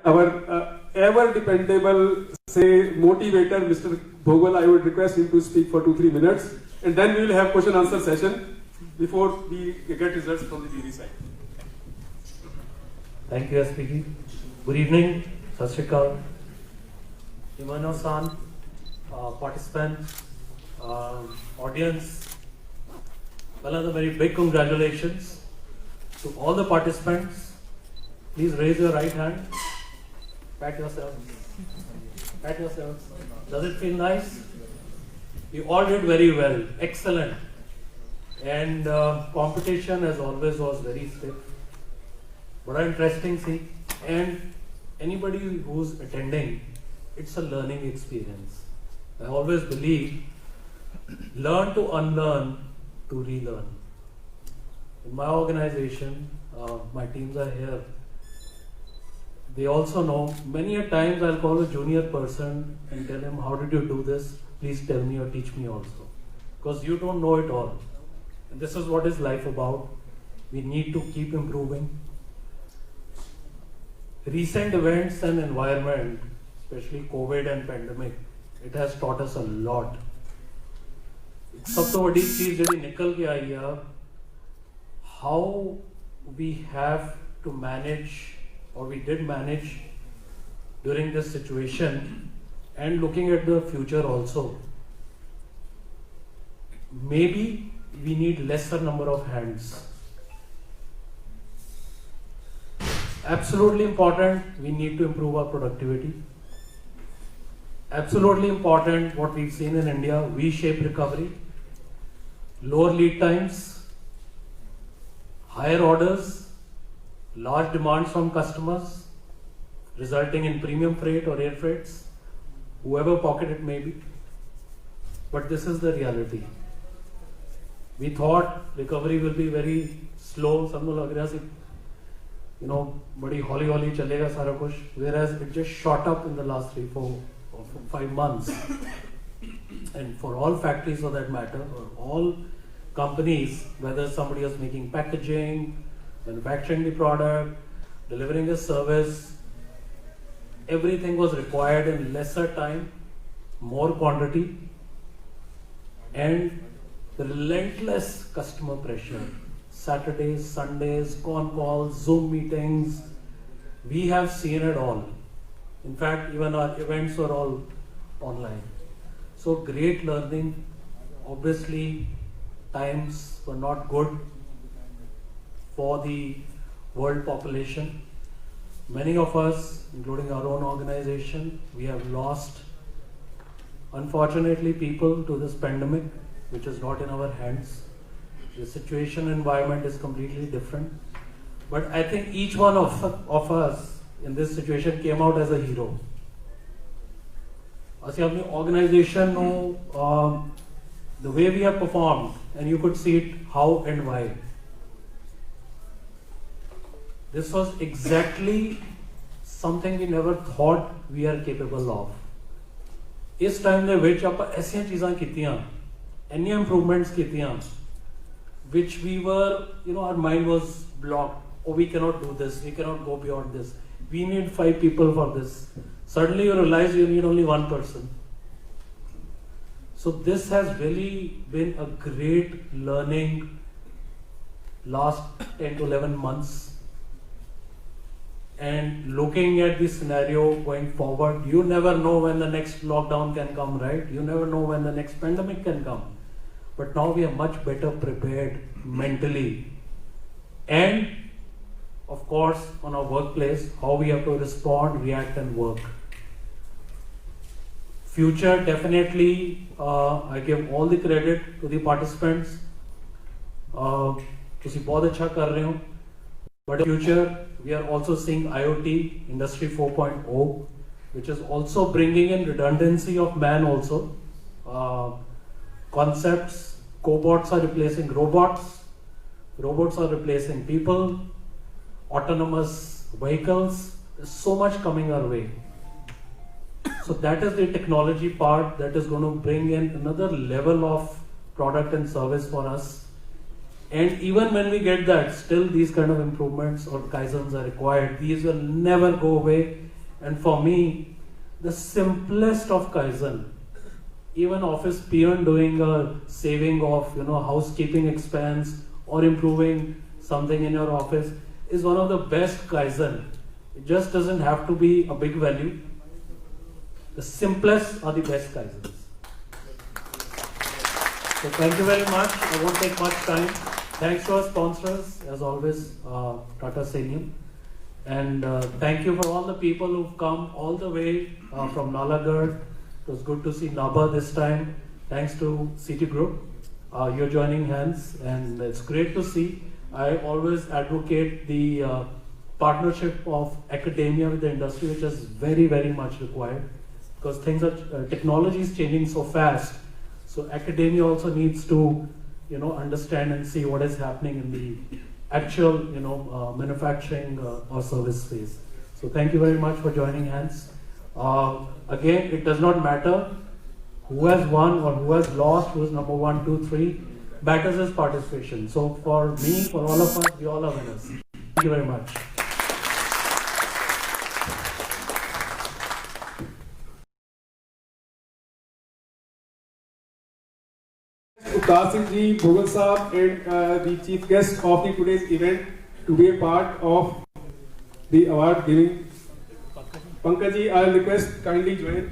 our ever dependable, say, motivator, Mr. Bhogwal, I would request him to speak for 2-3 minutes, and then we will have question answer session before we get results from the jury side. Thank you, SPG. Good evening, Sat Shri Akal, Imano-san, participants, audience. Well, a very big congratulations to all the participants. Please raise your right hand. Pat yourselves. Pat yourselves. Does it feel nice? You all did very well. Excellent. And competition, as always, was very stiff. But interesting, see. And anybody who's attending, it's a learning experience. I always believe, learn to unlearn, to relearn. In my organization, my teams are here. They also know, many a times I'll call a junior person and tell him, how did you do this? Please tell me or teach me also. Because you don't know it all. And this is what is life about. We need to keep improving. Recent events and environment, especially COVID and pandemic, it has taught us a lot. सबसे बड़ी चीज जो निकल के आई है, how we have to manage, or we did manage during this situation, and looking at the future also. Maybe we need lesser number of hands. Absolutely important, we need to improve our productivity. Absolutely important, what we've seen in India, V-shaped recovery, lower lead times, higher orders, large demands from customers, resulting in premium freight or air freights, whoever pocket it may be. But this is the reality. We thought recovery will be very slow, सबको लग रहा है, बड़ी हौली चलेगा सारा कुछ, whereas it just shot up in the last 3, 4, or 5 months. And for all factories for that matter, or all companies, whether somebody is making packaging, manufacturing the product, delivering a service, everything was required in lesser time, more quantity, and the relentless customer pressure. Saturdays, Sundays, con calls, Zoom meetings, we have seen it all. In fact, even our events were all online. So great learning. Obviously, times were not good for the world population. Many of us, including our own organization, we have lost, unfortunately, people to this pandemic, which is not in our hands. The situation environment is completely different. But I think each one of us in this situation came out as a hero. As our organization, the way we have performed, and you could see it how and why. This was exactly something we never thought we are capable of. इस time ਦੇ ਵਿੱਚ ਆਪਾਂ ऐसी चीज़ां कीतियां, any improvements कीतियां, which we were, our mind was blocked. Oh, we cannot do this. We cannot go beyond this. We need 5 people for this. Suddenly you realize you need only 1 person. So this has really been a great learning last 10 to 11 months. And looking at the scenario going forward, you never know when the next lockdown can come, right? You never know when the next pandemic can come. But now we are much better prepared mentally. And of course, on our workplace, how we have to respond, react and work. Future, definitely, I give all the credit to the participants. तुसी बहुत अच्छा कर रहे हो. But in future, we are also seeing IoT, Industry 4.0, which is also bringing in redundancy of man also. Concepts, cobots are replacing robots, robots are replacing people, autonomous vehicles, there's so much coming our way. So that is the technology part that is going to bring in another level of product and service for us. And even when we get that, still these kind of improvements or kaizens are required. These will never go away. And for me, the simplest of Kaizen, even office peon doing a saving of housekeeping expense or improving something in your office is one of the best Kaizen. It just doesn't have to be a big value. The simplest are the best Kaizens. So thank you very much. I won't take much time. Thanks to our sponsors, as always, Tata Senium. And thank you for all the people who've come all the way from Nalagarh. It was good to see Nabha this time. Thanks to CT Group. You're joining hands and it's great to see. I always advocate the partnership of academia with the industry, which is very, very much required because technology is changing so fast. So academia also needs to, understand and see what is happening in the actual, manufacturing or service space. So thank you very much for joining hands. Again, it does not matter who has won or who has lost, who is number 1, 2, 3. Matters is participation. So for me, for all of us, we all are winners. Thank you very much. Uttar Singh ji, Bhogal Saab and the chief guest of the today's event to be a part of the award giving. Pankaj ji, I request kindly join.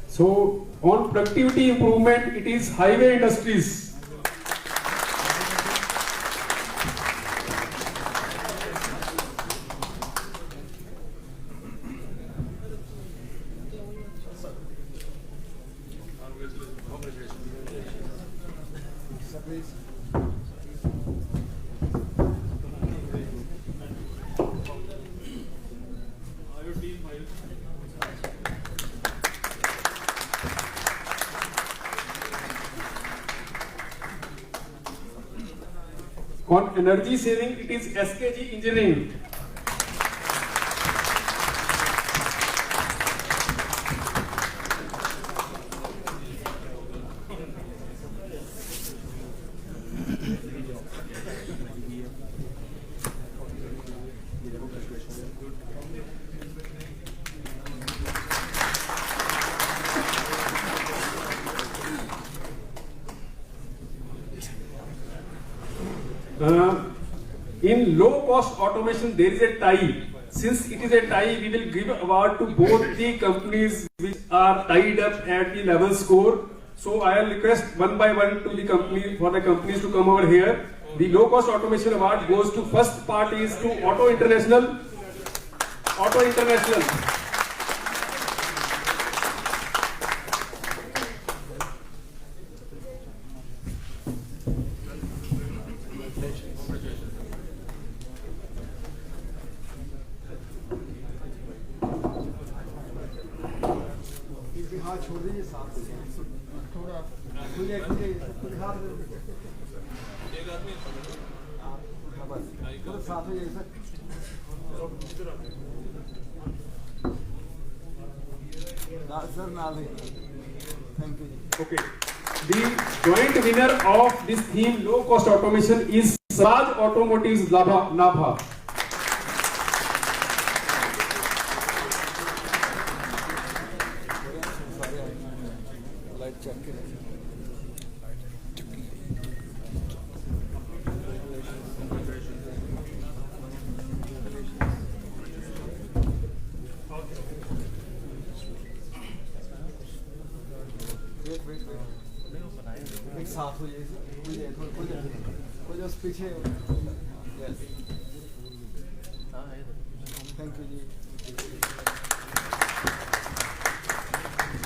So on productivity improvement, it is Highway Industries. On energy saving, it is SKG Engineering. In low cost automation, there is a tie. Since it is a tie, we will give award to both the companies which are tied up at the level score. So I will request one by one to the company for the companies to come over here. The low cost automation award goes to first part is to Auto International. Auto International. छोड़ दीजिए साथ थोड़ा हाथ बस साथ में sir नाल thank you. Okay. The joint winner of this theme low cost automation is Swaraj Automotives Nabha. एक साथ हो जाए थोड़ा पीछे. थैंक यू जी.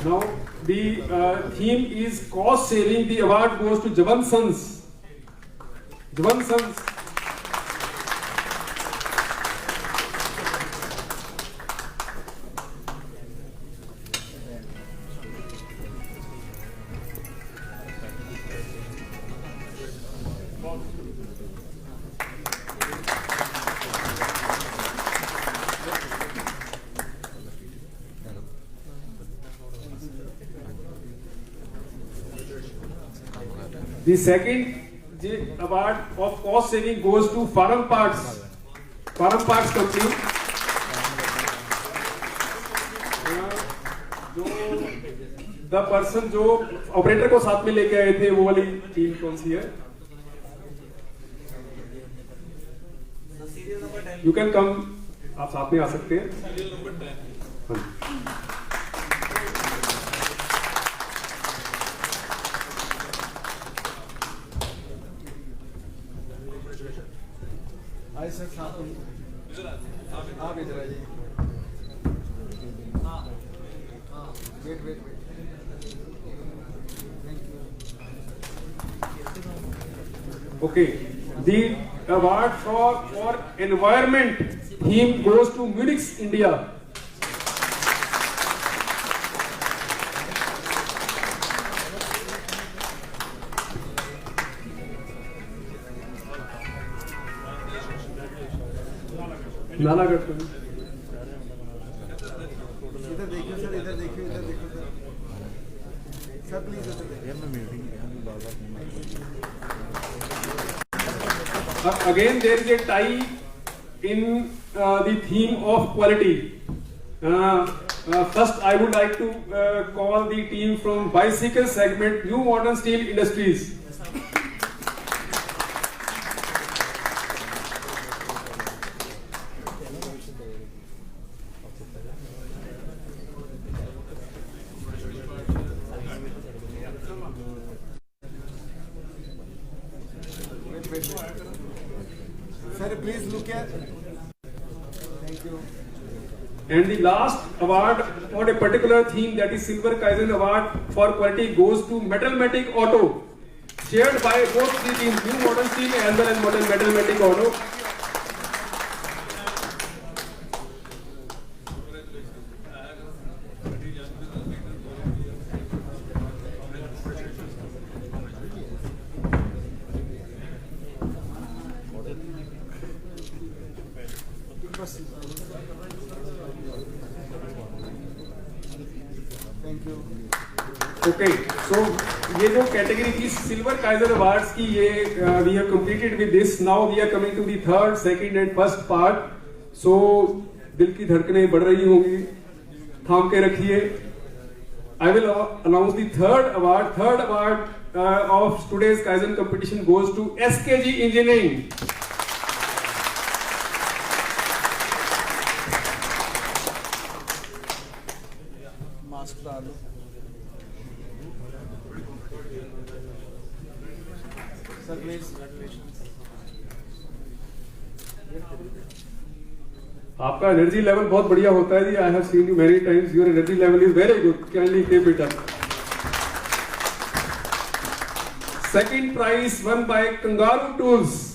Now the theme is cost saving. The award goes to Javan Sons. Jwansons. The second award of cost saving goes to Farm Parts company. The person जो operator को साथ में लेके आए थे वो वाली टीम कौन सी है? You can come, आप साथ में आ सकते हैं. आइए सर साथ में आप इधर आइए. हाँ wait thank you. Okay, the award for environment theme goes to Munich, India. Nalagarh में. इधर देखिए sir sir please Again there is a tie in the theme of quality. First I would like to call the team from bicycle segment, New Modern Steel Industries. Sir, please look at. Thank you. And the last award for a particular theme, that is Silver Kaizen Award for quality, goes to Metalmatic Auto, shared by both the teams, New Modern Steel as well as Metalmatic Auto. Thank you. Okay, so ये जो category थी silver Kaizer awards की, ये we have completed with this. Now we are coming to the third, second and first part. So दिल की धड़कनें बढ़ रही होंगी, थाम के रखिए. I will announce the third award. Third award of today's Kaizen competition goes to SKG Engineering. Mask डाल दो. Sir please. आपका एनर्जी लेवल बहुत बढ़िया होता है जी. I have seen you many times. Your energy level is very good. Kindly keep it up. Second prize won by kangaroo tools.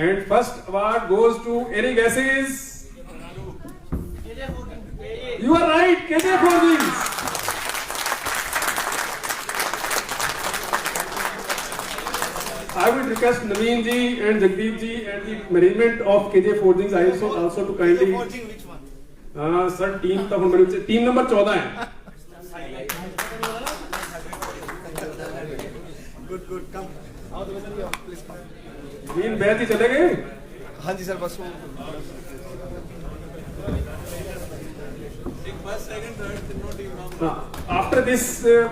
And first award goes to any guesses? You are right, KJ Forgings. I would request Naveen ji and Jagdeep ji and the management of KJ Forgings also to kindly. Which one? Sir, team का हम team number 14 है. Good. Come. आओ तो इधर आओ please. तीन batch ही चले गए. हाँ जी सर बस. After this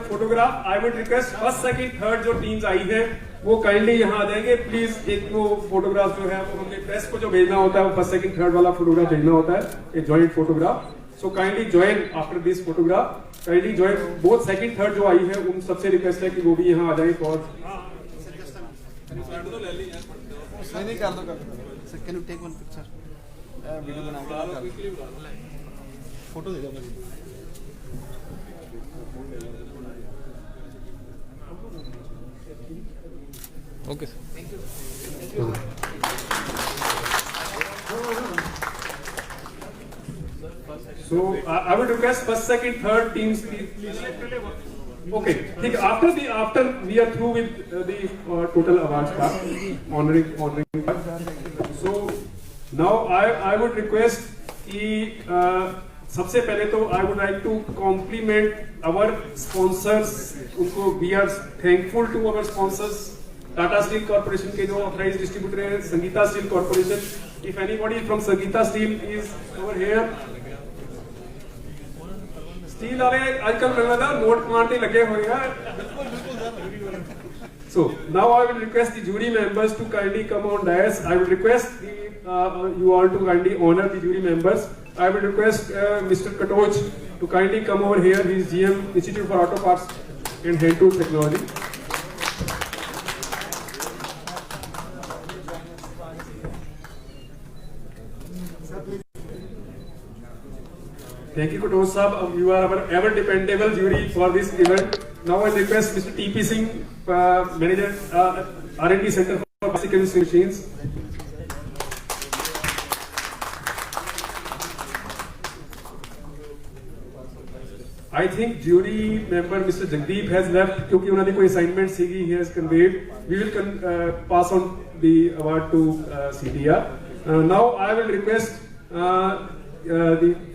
photograph, I would request first, second, third जो टीम्स आई हैं वो काइंडली यहाँ आ जाएंगे प्लीज. एक वो फोटोग्राफ जो है वो हमने प्रेस को जो भेजना होता है वो फर्स्ट, सेकंड, थर्ड वाला फोटोग्राफ भेजना होता है, एक joint photograph. So kindly join after this photograph. Kindly join both second third जो आई है उन सबसे रिक्वेस्ट है कि वो भी यहाँ आ जाए for नहीं कर दो sir can you take one picture video बना के फोटो दे दो okay sir thank you So I would request first, second, third teams. Okay. Think after we are through with the total awards part, honoring part. So now I would request कि सबसे पहले तो I would like to compliment our sponsors. उनको we are thankful to our sponsors. Tata Steel Corporation के जो authorized distributor है, Sangeeta Steel Corporation. If anybody from Sangeeta Steel is over here. Steel वाले आजकल मेरे लगा नोट मारने लगे हुए हैं. So now I will request the jury members to kindly come on dais. I will request you all to kindly honor the jury members. I will request Mr. Katoch to kindly come over here. He is GM Institute for Auto Parts and Hand Tool Technology. Thank you, Katoch Sahab. You are our ever dependable jury for this event. Now I request Mr. T.P. Singh, Manager, R&D Center for Bicycle Machines. I think jury member Mr. Jagdeep has left क्योंकि उन्होंने कोई assignment सीगी he has conveyed. We will pass on the award to CTR. Now I will request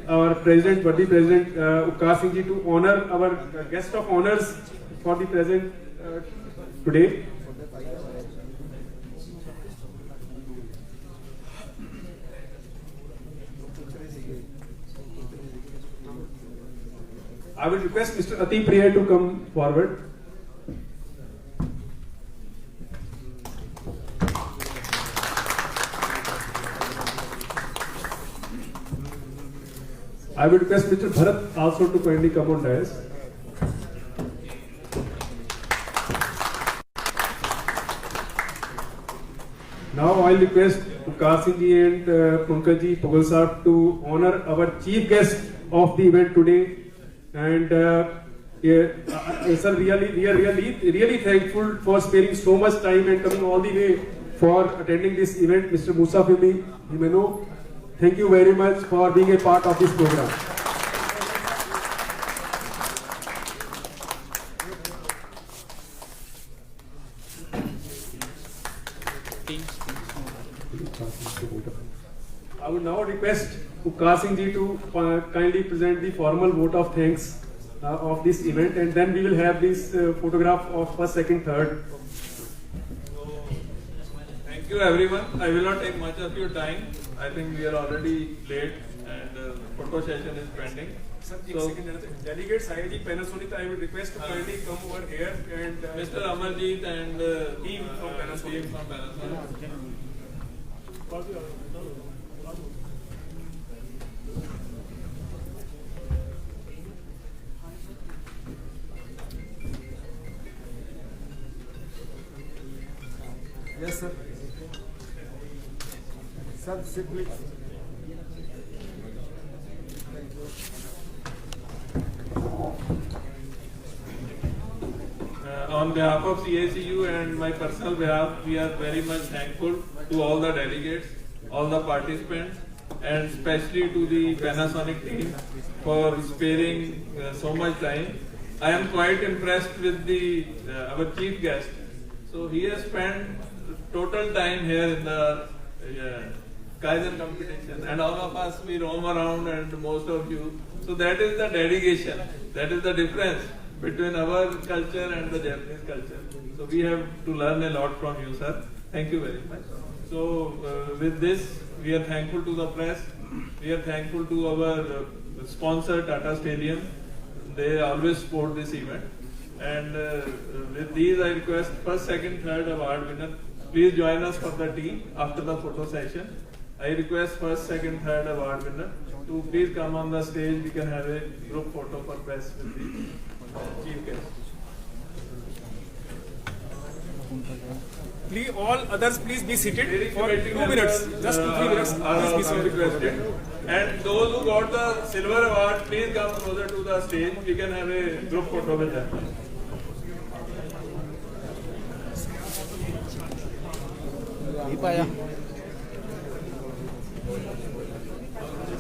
our President, Worthy President Upkar Singh ji to honor our guest of honors for the present today. I will request Mr. Ati Priya to come forward. I would request Mr. Bharat also to kindly come on dais. Now I request Upkar Singh ji and Pankaj ji Pogal Sahab to honor our chief guest of the event today. And sir, we are really thankful for sparing so much time and coming all the way for attending this event. Mr. Musa Fimi Himeno, thank you very much for being a part of this program. I would now request Upkar Singh ji to kindly present the formal vote of thanks of this event, and then we will have this photograph of first, second, third. Thank you everyone. I will not take much of your time. I think we are already late and photo session is pending. Sir, delegates IIT Panasonic, I would request to kindly come over here and Mr. Amarjeet and team from Panasonic. Yes sir. Sir, sit please. On behalf of CACU and my personal behalf, we are very much thankful to all the delegates, all the participants, and especially to the Panasonic team for sparing so much time. I am quite impressed with our chief guest. So he has spent total time here in the Kaizen competition, and all of us, we roam around, and most of you. So that is the dedication. That is the difference between our culture and the Japanese culture. So we have to learn a lot from you, sir. Thank you very much. So with this, we are thankful to the press. We are thankful to our sponsor, Tata Stadium. They always support this event. And with these, I request first, second, third award winner. Please join us for the team after the photo session. I request first, second, third award winner to please come on the stage. We can have a group photo for press with the chief guest. Please, all others, please be seated for 2 Committee minutes. members, Just 2-3 minutes. are Please be also seated. requested. And those who got the silver award, please come closer to the stage. We can have a group photo with them. नहीं पाया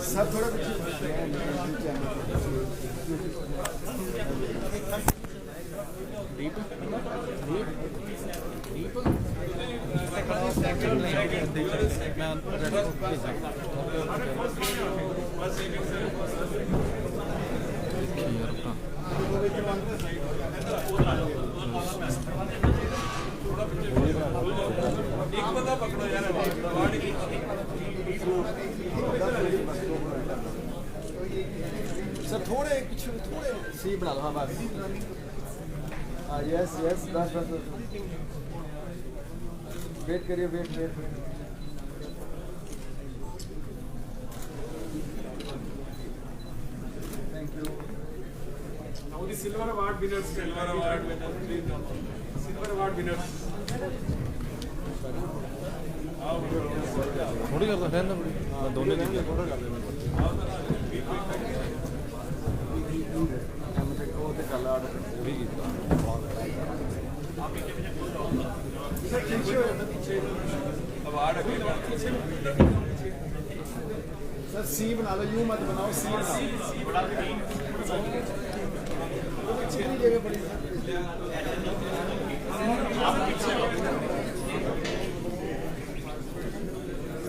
sir थोड़ा एक बंदा पकड़ो यार award की sir थोड़े पीछे थोड़े सी बना लो हाँ बस हाँ यस यस बस बस वेट करिए wait thank you Now the silver award winners. silver award winner, please come. Silver award winners. थोड़ी करता रहना हाँ दोनों मुझे वो तो कल आर्डर भी अवार्ड अकेला सर सी बना लो यू मत बनाओ सी बनाओ जगह पड़ी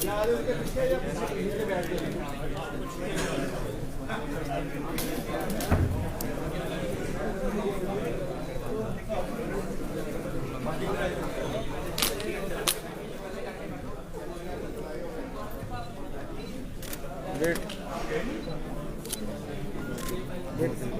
यार उसके पीछे या पीछे बैठ गए वेट वेट